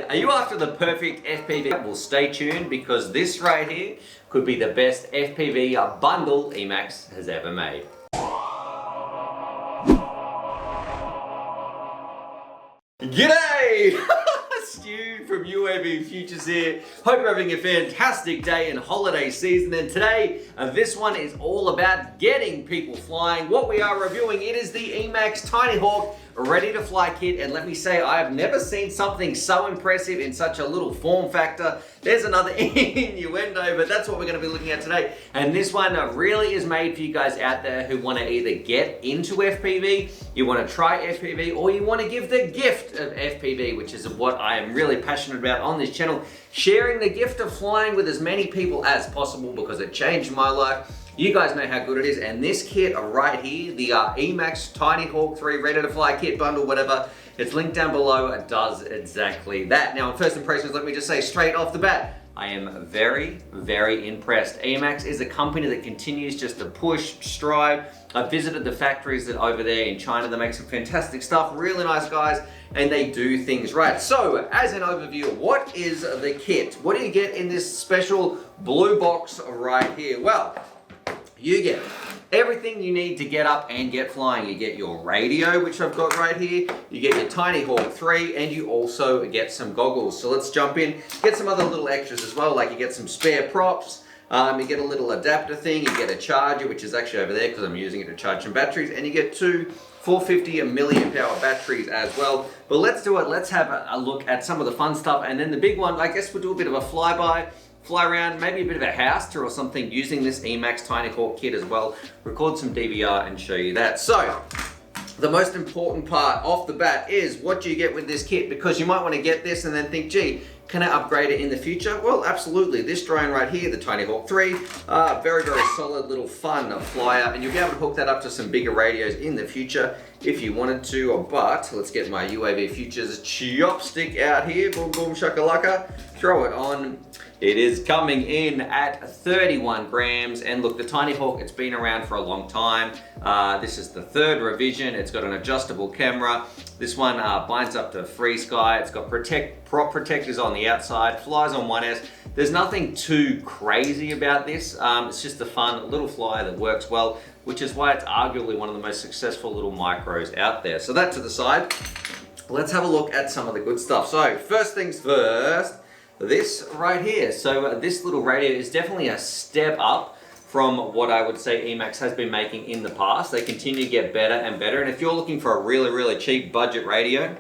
Are you after the perfect FPV? Well, stay tuned because this right here could be the best FPV bundle Emax has ever made. G'day! Stu from UAVfutures here. Hope you're having a fantastic day and holiday season. And today, this one is all about getting people flying. What we are reviewing, it is the Emax tinyhawk ready to fly kit. And let me say, I have never seen something so impressive in such a little form factor. There's another innuendo, but that's what we're going to be looking at today. And this one really is made for you guys out there who want to either get into FPV, you want to try FPV, or you want to give the gift of FPV, which is what I am really passionate about on this channel, sharing the gift of flying with as many people as possible because it changed my life. You guys know how good it is, and this kit right here, the Emax tinyhawk 3 ready to fly kit bundle, whatever, it's linked down below. It does exactly that. Now, first impressions, let me just say straight off the bat, I am very, very impressed. Emax is a company that continues just to push, strive. I've visited the factories that over there in China that make some fantastic stuff, really nice guys, and they do things right. So, as an overview, what is the kit? What do you get in this special blue box right here? Well, you get everything you need to get up and get flying. You get your radio, which I've got right here. You get your tinyhawk 3, and you also get some goggles. So let's jump in. Get some other little extras as well, like you get some spare props. You get a little adapter thing. You get a charger, which is actually over there because I'm using it to charge some batteries. And you get two 450 milliamp hour batteries as well. But let's do it. Let's have a look at some of the fun stuff. And then the big one, I guess we'll do a bit of a flyby. Fly around, maybe a bit of a house tour or something using this Emax tinyhawk kit as well. Record some DVR and show you that. So, the most important part off the bat is what do you get with this kit? Because you might want to get this and then think, gee, can I upgrade it in the future? Well, absolutely. This drone right here, the tinyhawk 3, very, very solid little fun flyer, and you'll be able to hook that up to some bigger radios in the future if you wanted to. But let's get my UAVfutures chopstick out here. Boom, boom, shakalaka. Throw it on. It is coming in at 31 grams, and look, the tinyhawk, it's been around for a long time. This is the third revision. It's got an adjustable camera. This one binds up to FreeSky. It's got prop protectors on the outside, flies on 1S. There's nothing too crazy about this. It's just a fun little flyer that works well, which is why it's arguably one of the most successful little micros out there. So that to the side. Let's have a look at some of the good stuff. So first things first, this right here. So this little radio is definitely a step up from what I would say Emax has been making in the past. They continue to get better and better. And if you're looking for a really, really cheap budget radio,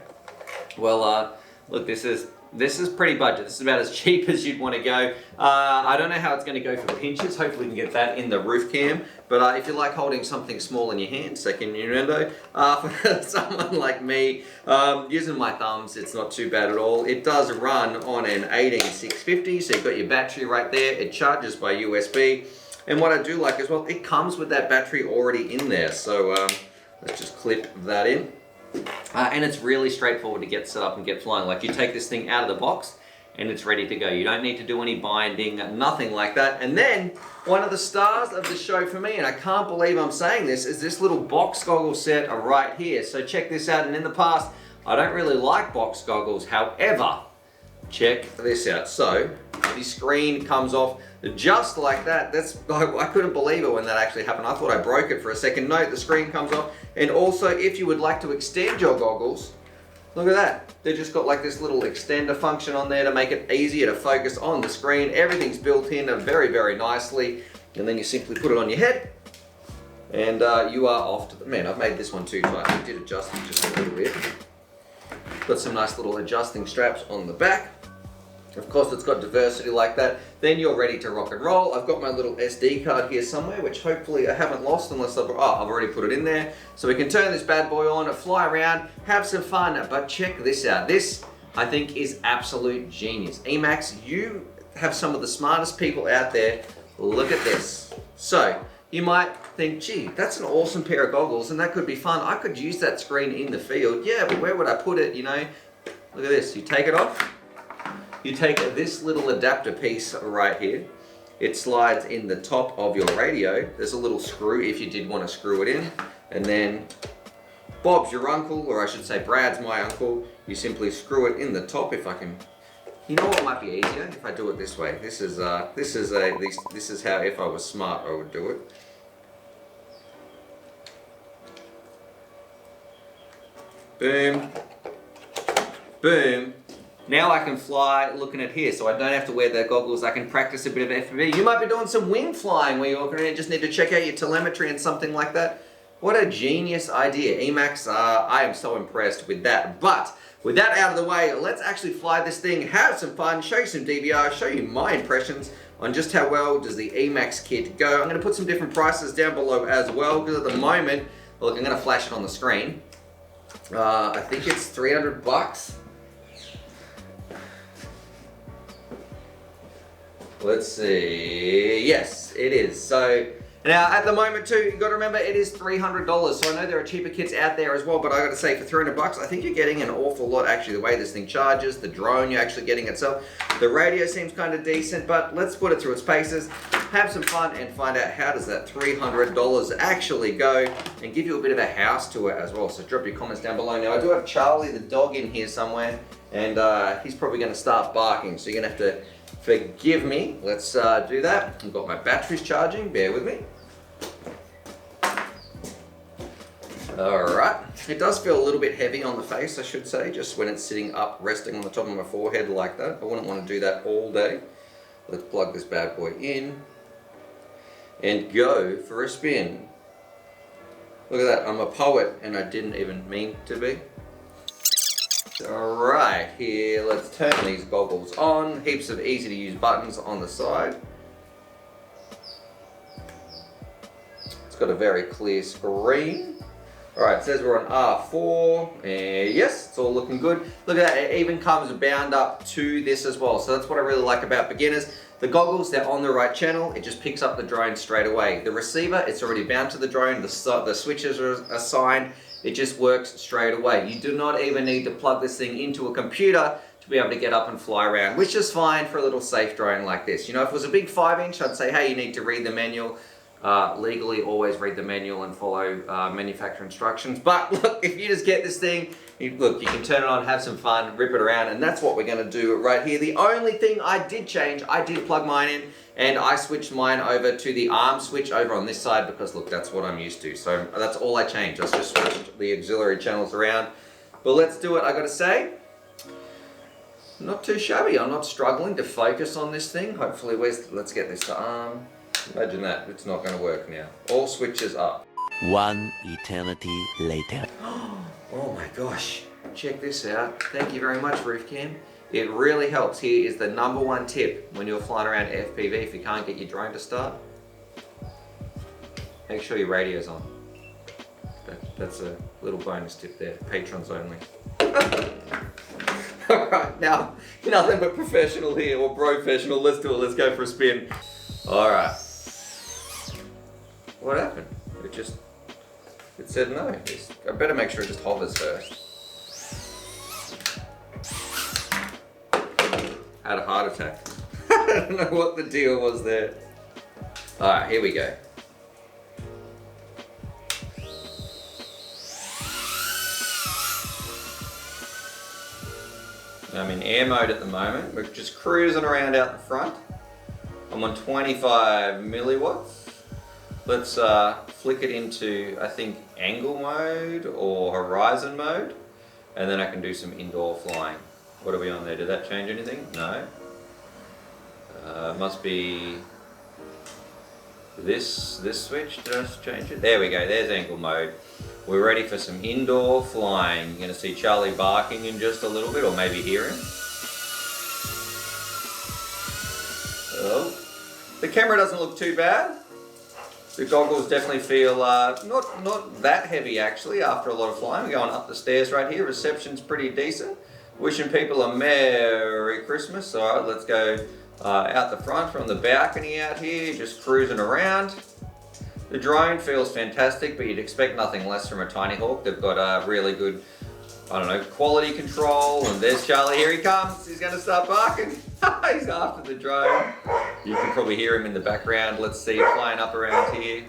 well, look, this is pretty budget. This is about as cheap as you'd want to go. I don't know how it's going to go for pinches. Hopefully we can get that in the roof cam. But if you like holding something small in your hand, second innuendo, for someone like me, using my thumbs, it's not too bad at all. It does run on an 18650, so you've got your battery right there. It charges by USB. And what I do like as well, it comes with that battery already in there. So let's just clip that in. And it's really straightforward to get set up and get flying. Like you take this thing out of the box and it's ready to go. You don't need to do any binding, nothing like that. And then one of the stars of the show for me, and I can't believe I'm saying this, is this little box goggle set right here. So check this out. And in the past, I don't really like box goggles. However, check this out. So the screen comes off just like that. I couldn't believe it when that actually happened. I thought I broke it for a second. No, the screen comes off. And also, if you would like to extend your goggles, look at that. They've just got like this little extender function on there to make it easier to focus on the screen. Everything's built in very, very nicely. And then you simply put it on your head and you are off to the... Man, I've made this one too tight. I did adjust it just a little bit. Got some nice little adjusting straps on the back. Of course, it's got diversity like that. Then you're ready to rock and roll. I've got my little SD card here somewhere, which hopefully I haven't lost unless I've already put it in there. So we can turn this bad boy on, fly around, have some fun. But check this out. This, I think, is absolute genius. Emax, you have some of the smartest people out there. Look at this. So you might think, gee, that's an awesome pair of goggles and that could be fun. I could use that screen in the field. Yeah, but where would I put it, you know? Look at this. You take it off. You take this little adapter piece right here. It slides in the top of your radio. There's a little screw if you did want to screw it in. And then Bob's your uncle, or I should say Brad's my uncle. You simply screw it in the top, if I can You know what might be easier if I do it this way. This is how, if I was smart, I would do it. Boom, boom. Now I can fly looking at here, so I don't have to wear the goggles. I can practice a bit of FPV. You might be doing some wing flying where you're going to just need to check out your telemetry and something like that. What a genius idea. Emax, I am so impressed with that. But with that out of the way, let's actually fly this thing, have some fun, show you some DVR, show you my impressions on just how well does the Emax kit go. I'm going to put some different prices down below as well, because at the moment, look, I'm going to flash it on the screen. I think it's 300 bucks. Let's see. Yes, it is. So now at the moment too, you got to remember it is $300. So I know there are cheaper kits out there as well, but I got to say for 300 bucks, I think you're getting an awful lot. Actually, the way this thing charges, the drone you're actually getting itself, the radio seems kind of decent. But let's put it through its paces, have some fun, and find out how does that $300 actually go, and give you a bit of a house to it as well. So drop your comments down below. Now I do have Charlie the dog in here somewhere, and he's probably going to start barking. So you're going to have to forgive me. Let's do that. I've got my batteries charging, bear with me. Alright, it does feel a little bit heavy on the face, I should say, just when it's sitting up, resting on the top of my forehead like that. I wouldn't want to do that all day. Let's plug this bad boy in and go for a spin. Look at that, I'm a poet and I didn't even mean to be. Alright, here, let's turn these goggles on. Heaps of easy to use buttons on the side. It's got a very clear screen. Alright, it says we're on R4. Yes, it's all looking good. Look at that, it even comes bound up to this as well. So that's what I really like about beginners. The goggles, they're on the right channel. It just picks up the drone straight away. The receiver, it's already bound to the drone. The switches are assigned. It just works straight away. You do not even need to plug this thing into a computer to be able to get up and fly around, which is fine for a little safe drone like this. You know, if it was a big 5-inch, I'd say, hey, you need to read the manual. Legally, always read the manual and follow manufacturer instructions. But look, if you just get this thing, look, you can turn it on, have some fun, rip it around, and that's what we're going to do right here. The only thing I did change, I did plug mine in, and I switched mine over to the arm switch over on this side because, look, that's what I'm used to. So that's all I changed. I just switched the auxiliary channels around. But let's do it, I got to say. Not too shabby. I'm not struggling to focus on this thing. Hopefully, let's get this to arm. Imagine that, it's not going to work now. All switches up. One eternity later. Oh my gosh, check this out. Thank you very much, RoofCam. It really helps. Here is the #1 tip when you're flying around FPV if you can't get your drone to start. Make sure your radio's on. That's a little bonus tip there, patrons only. Alright, now, nothing but professional here, or professional. Let's do it, let's go for a spin. Alright. What happened? It said no. I better make sure it just hovers first. Had a heart attack. I don't know what the deal was there. Alright, here we go. I'm in air mode at the moment. We're just cruising around out the front. I'm on 25 milliwatts. Let's flick it into, I think, angle mode or horizon mode. And then I can do some indoor flying. What are we on there? Did that change anything? No. Must be this switch. Did I just change it? There we go, there's angle mode. We're ready for some indoor flying. You're gonna see Charlie barking in just a little bit, or maybe hear him. Oh, the camera doesn't look too bad. The goggles definitely feel not that heavy actually after a lot of flying. We're going up the stairs right here. Reception's pretty decent. Wishing people a Merry Christmas. All right, let's go out the front from the balcony out here, just cruising around. The drone feels fantastic, but you'd expect nothing less from a tinyhawk. They've got a really good, I don't know, quality control. And there's Charlie, here he comes. He's gonna start barking. He's after the drone. You can probably hear him in the background. Let's see, flying up around here.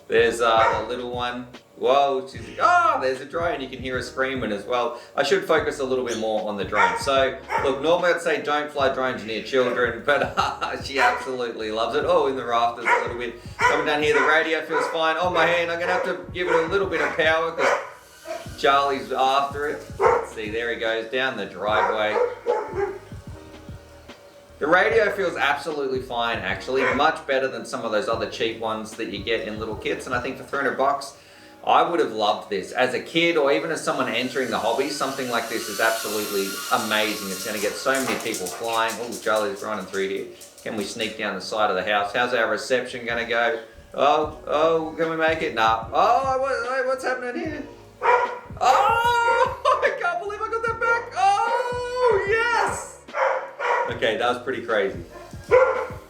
There's the little one. Whoa, she's like, oh, there's a drone. You can hear her screaming as well. I should focus a little bit more on the drone. So, look, normally I'd say don't fly drones near children, but she absolutely loves it. Oh, in the rafters a little bit. Coming down here, the radio feels fine. On my hand, I'm going to have to give it a little bit of power because Charlie's after it. Let's see, there he goes down the driveway. The radio feels absolutely fine, actually. Much better than some of those other cheap ones that you get in little kits. And I think for 300 bucks, I would have loved this. As a kid or even as someone entering the hobby, something like this is absolutely amazing. It's going to get so many people flying. Oh, Charlie's running through here. Can we sneak down the side of the house? How's our reception going to go? Oh, can we make it? Nah. Oh, what's happening here? Oh, I can't believe I got that back. Oh, yes. Okay, that was pretty crazy.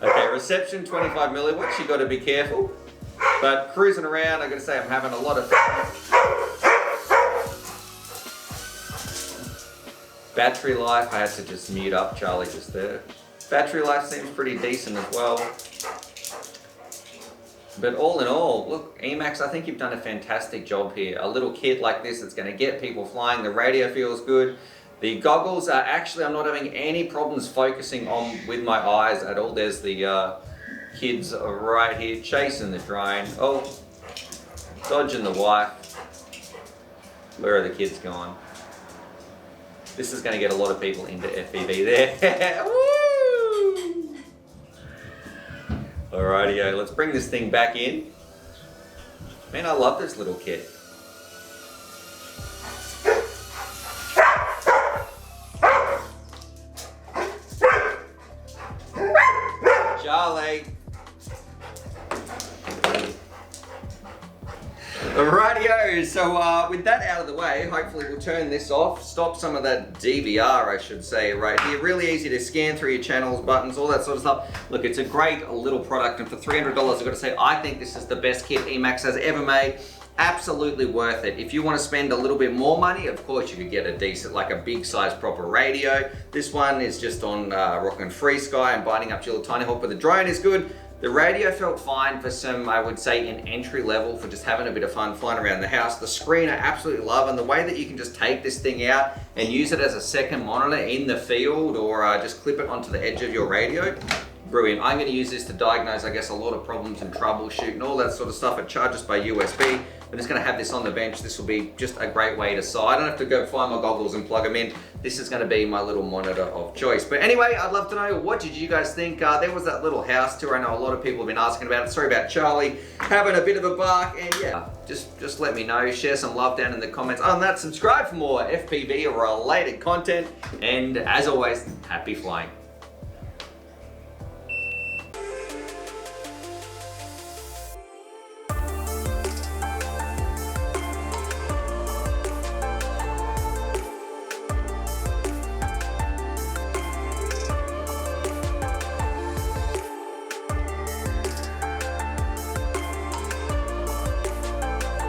Okay, reception 25 milliwatts. You got to be careful. But cruising around, I gotta say I'm having a lot of fun. Battery life, I had to just mute up Charlie just there. Battery life seems pretty decent as well. But all in all, look, Emax, I think you've done a fantastic job here. A little kit like this that's gonna get people flying. The radio feels good. The goggles are actually, I'm not having any problems focusing on with my eyes at all. There's the kids are right here chasing the drone. Oh, dodging the wife. Where are the kids gone? This is going to get a lot of people into FPV there. Woo! Alrighty, let's bring this thing back in. Man, I love this little kit. Charlie. Rightio, so with that out of the way, hopefully we'll turn this off, stop some of that DVR, I should say, right here. Really easy to scan through your channels, buttons, all that sort of stuff. Look, it's a great little product, and for $300, I've got to say, I think this is the best kit Emax has ever made. Absolutely worth it. If you want to spend a little bit more money, of course you could get a decent, like a big size proper radio. This one is just on rocking Free Sky and binding up to your little tinyhawk, but the drone is good. The radio felt fine for some, I would say, in entry level for just having a bit of fun flying around the house. The screen I absolutely love, and the way that you can just take this thing out and use it as a second monitor in the field, or just clip it onto the edge of your radio. Brilliant. I'm going to use this to diagnose, I guess, a lot of problems and troubleshoot and all that sort of stuff. It charges by USB. I'm just going to have this on the bench. This will be just a great way to sight. I don't have to go find my goggles and plug them in. This is going to be my little monitor of choice. But anyway, I'd love to know, what did you guys think? There was that little house tour. I know a lot of people have been asking about it. Sorry about Charlie having a bit of a bark. And yeah, just let me know. Share some love down in the comments. Other than that, subscribe for more FPV or related content. And as always, happy flying.